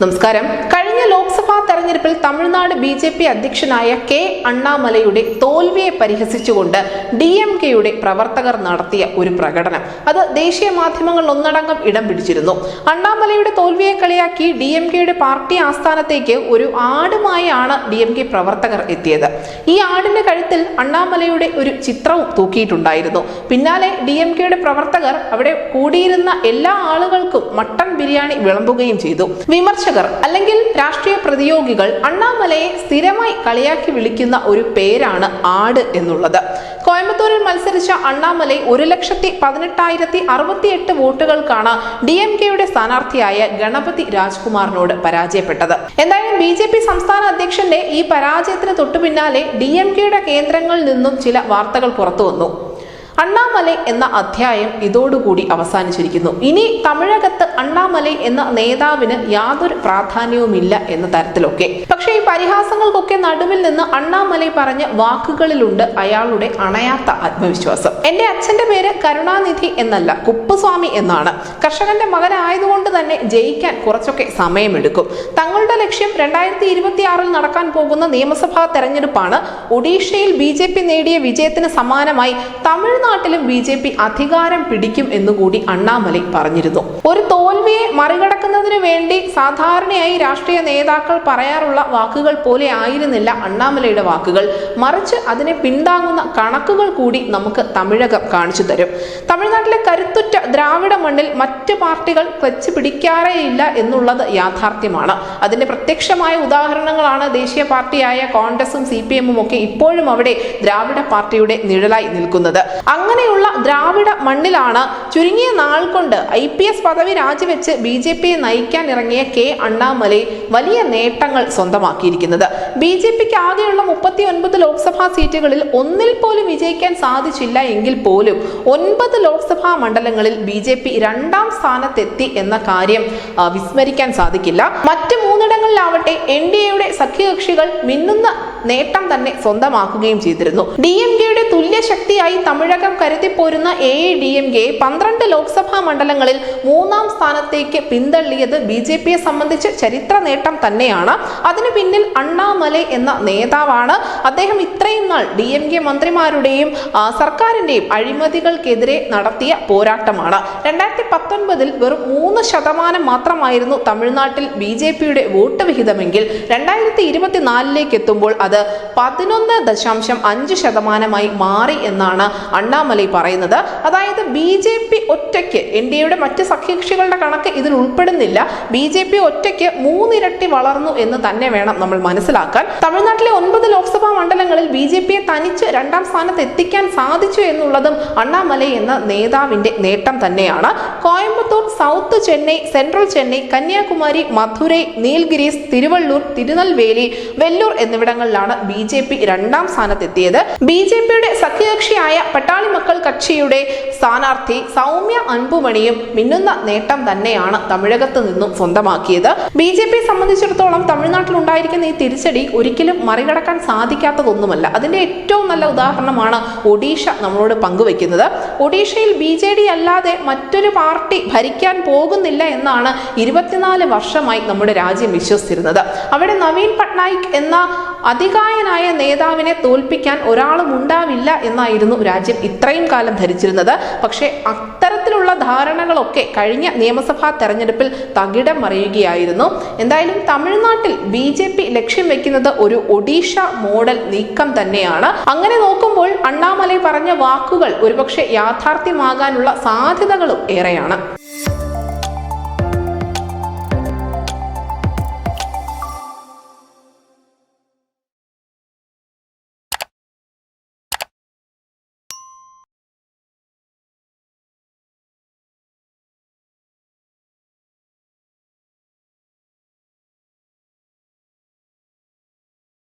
നമസ്കാരം. കഴിഞ്ഞ ലോക്സഭാ തെരഞ്ഞെടുപ്പിൽ തമിഴ്നാട് ബിജെപി അധ്യക്ഷനായ കെ അണ്ണാമലയുടെ തോൽവിയെ പരിഹസിച്ചുകൊണ്ട് DMKയുടെ പ്രവർത്തകർ നടത്തിയ ഒരു പ്രകടനം അത് ദേശീയ മാധ്യമങ്ങളിൽ ഒന്നടങ്കം ഇടം പിടിച്ചിരുന്നു. അണ്ണാമലയുടെ തോൽവിയെ കളിയാക്കി DMKയുടെ പാർട്ടി ആസ്ഥാനത്തേക്ക് ഒരു ആടുമായാണ് DMK പ്രവർത്തകർ എത്തിയത്. ഈ ആടിന്റെ കഴുത്തിൽ അണ്ണാമലയുടെ ഒരു ചിത്രവും തൂക്കിയിട്ടുണ്ടായിരുന്നു. പിന്നാലെ DMKയുടെ പ്രവർത്തകർ അവിടെ കൂടിയിരുന്ന എല്ലാ ആളുകൾക്കും മട്ടൻ ബിരിയാണി വിളമ്പുകയും ചെയ്തു. വിമർശകർ അല്ലെങ്കിൽ രാഷ്ട്രീയ പ്രതിയോഗികൾ അണ്ണാമലയെ സ്ഥിരമായി കളിയാക്കി വിളിക്കുന്ന ഒരു പേരാണ് ആട് എന്നുള്ളത്. കോയമ്പത്തൂരിൽ മത്സരിച്ച അണ്ണാമലൈ 1,18,068 വോട്ടുകൾക്കാണ് DMKയുടെ സ്ഥാനാർത്ഥിയായ ഗണപതി രാജ്കുമാറിനോട് പരാജയപ്പെട്ടത്. എന്തായാലും BJP സംസ്ഥാന അധ്യക്ഷന്റെ ഈ പരാജയത്തിന് തൊട്ടു പിന്നാലെ DMKയുടെ കേന്ദ്രങ്ങളിൽ നിന്നും ചില വാർത്തകൾ പുറത്തു വന്നു. അണ്ണാമലൈ എന്ന അധ്യായം ഇതോടുകൂടി അവസാനിച്ചിരിക്കുന്നു. ഇനി തമിഴകത്ത് അണ്ണാമലൈ എന്ന നേതാവിന് യാതൊരു പ്രാധാന്യവുമില്ല എന്ന തരത്തിലൊക്കെ. പക്ഷേ ഈ പരിഹാസങ്ങൾക്കൊക്കെ നടുവിൽ നിന്ന് അണ്ണാമലൈ പറഞ്ഞ വാക്കുകളിലുണ്ട് അയാളുടെ അണയാത്ത ആത്മവിശ്വാസം. എന്റെ അച്ഛന്റെ പേര് കരുണാനിധി എന്നല്ല, കുപ്പുസ്വാമി എന്നാണ്. കർഷകന്റെ മകനായതുകൊണ്ട് തന്നെ ജയിക്കാൻ കുറച്ചൊക്കെ സമയമെടുക്കും. തങ്ങളുടെ ലക്ഷ്യം 2026 നടക്കാൻ പോകുന്ന നിയമസഭാ തെരഞ്ഞെടുപ്പാണ്. ഒഡീഷയിൽ BJP നേടിയ വിജയത്തിന് സമാനമായി തമിഴ്നാട്ടിലും BJP അധികാരം പിടിക്കും എന്നുകൂടി അണ്ണാമലൈ പറഞ്ഞിരുന്നു. ഒരു തോൽവിയെ മറികടക്കുന്നതിന് വേണ്ടി സാധാരണയായി രാഷ്ട്രീയ നേതാക്കൾ പറയാറുള്ള വാക്കുകൾ പോലെ ആയിരുന്നില്ല അണ്ണാമലൈയുടെ വാക്കുകൾ. മറിച്ച് അതിനെ പിന്താങ്ങുന്ന കണക്കുകൾ കൂടി നമുക്ക് തമിഴകം കാണിച്ചു തരും. തമിഴ്നാട്ടിലെ കരുത്തുറ്റ ദ്രാവിഡ മണ്ണിൽ മറ്റ് പാർട്ടികൾ ക്ലച്ച് പിടിക്കാറേയില്ല എന്നുള്ളത് യാഥാർത്ഥ്യമാണ്. അതിന്റെ പ്രത്യക്ഷമായ ഉദാഹരണങ്ങളാണ് ദേശീയ പാർട്ടിയായ കോൺഗ്രസും CPM-ഉം ഒക്കെ ഇപ്പോഴും അവിടെ ദ്രാവിഡ പാർട്ടിയുടെ നിഴലായി നിൽക്കുന്നത്. അങ്ങനെയുള്ള ദ്രാവിഡ മണ്ണിലാണ് ചുരുങ്ങിയ നാൾ കൊണ്ട് IPS പദവി രാജിവെച്ച് BJPയെ നയിക്കാൻ ഇറങ്ങിയ കെ അണ്ണാമലൈ വലിയ നേട്ടങ്ങൾ സ്വന്തമാക്കിയിരിക്കുന്നത്. BJPക്ക് ആകെയുള്ള 39 ലോക്സഭാ സീറ്റുകളിൽ ഒന്നിൽ പോലും വിജയിക്കാൻ സാധിച്ചില്ല എങ്കിൽ പോലും 9 ലോക്സഭാ മണ്ഡലങ്ങളിൽ BJP 2ാം സ്ഥാനത്തെത്തി എന്ന കാര്യം വിസ്മരിക്കാൻ സാധിക്കില്ല. മറ്റ് 3ഇടങ്ങളിലാവട്ടെ NDAയുടെ സഖ്യകക്ഷികൾ മിന്നുന്ന നേട്ടം തന്നെ സ്വന്തമാക്കുകയും ചെയ്തിരുന്നു. DMKയുടെ തുല്യ ശക്തിയായി തമിഴകം കരുതിപ്പോരുന്ന AIADMK 12 ലോക്സഭാ മണ്ഡലങ്ങളിൽ 3ാം സ്ഥാനത്തേക്ക് പിന്തള്ളിയത് BJPയെ സംബന്ധിച്ച് ചരിത്ര നേട്ടം തന്നെയാണ്. അതിനു പിന്നിൽ അണ്ണാമലൈ എന്ന നേതാവാണ്. അദ്ദേഹം ഇത്രയും നാൾ DMK മന്ത്രിമാരുടെയും സർക്കാരിന്റെയും അഴിമതികൾക്കെതിരെ നടത്തിയ പോരാട്ടമാണ്. 2019 വെറും 3% മാത്രമായിരുന്നു തമിഴ്നാട്ടിൽ BJPയുടെ വോട്ട് വിഹിതമെങ്കിൽ 2024 എത്തുമ്പോൾ അത് 11.5% മാറി എന്നാണ് അണ്ണാമലൈ പറയുന്നത്. അതായത് BJP ഒറ്റയ്ക്ക്, NDAയുടെ മറ്റ് സഖ്യകക്ഷികളുടെ കണക്ക് ഇതിൽ ഉൾപ്പെടുന്നില്ല, BJP ഒറ്റയ്ക്ക് 3 ഇരട്ടി വളർന്നു എന്ന് തന്നെ വേണം നമ്മൾ മനസ്സിലാക്കാൻ. തമിഴ്നാട്ടിലെ 9 ലോക്സഭാ മണ്ഡലങ്ങളിൽ BJPയെ തനിച്ച് 2ാം സ്ഥാനത്ത് എത്തിക്കാൻ സാധിച്ചു എന്നുള്ളതും അണ്ണാമലൈ എന്ന നേതാവിന്റെ നേട്ടം തന്നെയാണ്. കോയമ്പത്തൂർ, സൗത്ത് ചെന്നൈ, സെൻട്രൽ ചെന്നൈ, കന്യാകുമാരി, മധുരൈ, നീൽഗിരീസ്, തിരുവള്ളൂർ, തിരുനെൽവേലി, വെല്ലൂർ എന്നിവിടങ്ങളിലാണ് BJP 2ാം സ്ഥാനത്തെത്തിയത്. BJPയുടെ സഖ്യകക്ഷിയായ പട്ടാളി മക്കൾ കക്ഷിയുടെ സ്ഥാനാർത്ഥി സൗമ്യ അൻപുമണിയും മിന്നുന്ന നേട്ടം തന്നെയാണ് തമിഴകത്ത് നിന്നും സ്വന്തമാക്കിയത്. BJPയെ സംബന്ധിച്ചിടത്തോളം തമിഴ്നാട്ടിൽ ഉണ്ടായിരിക്കുന്ന ഈ തിരിച്ചടി ഒരിക്കലും മറികടക്കാൻ സാധിക്കാത്തതൊന്നുമല്ല. അതിന്റെ ഏറ്റവും നല്ല ഉദാഹരണമാണ് ഒഡീഷ നമ്മളോട് പങ്കുവെക്കുന്നത്. ഒഡീഷയിൽ BJD അല്ലാതെ മറ്റൊരു പാർട്ടി ഭരിക്കാൻ പോകുന്നില്ല എന്നാണ് 24 വർഷമായി നമ്മുടെ രാജ്യം വിശ്വസിച്ചിരുന്നത്. അവിടെ നവീൻ പട്നായിക് എന്ന അതികായനായ നേതാവിനെ തോൽപ്പിക്കാൻ ഒരാളും ഉണ്ടാവില്ല എന്നായിരുന്നു രാജ്യം ഇത്രയും കാലം ധരിച്ചിരുന്നത്. പക്ഷേ അത്തരത്തിലുള്ള ധാരണകളൊക്കെ കഴിഞ്ഞ നിയമസഭാ തെരഞ്ഞെടുപ്പിൽ തകിടം മറിയുകയായിരുന്നു. എന്തായാലും തമിഴ്നാട്ടിൽ BJP ലക്ഷ്യം വെക്കുന്നത് ഒരു ഒഡീഷ മോഡൽ നീക്കം തന്നെയാണ്. അങ്ങനെ നോക്കുമ്പോൾ അണ്ണാമലൈ പറഞ്ഞ വാക്കുകൾ ഒരുപക്ഷെ യാഥാർത്ഥ്യമാകാനുള്ള സാധ്യതകളും ഏറെയാണ്.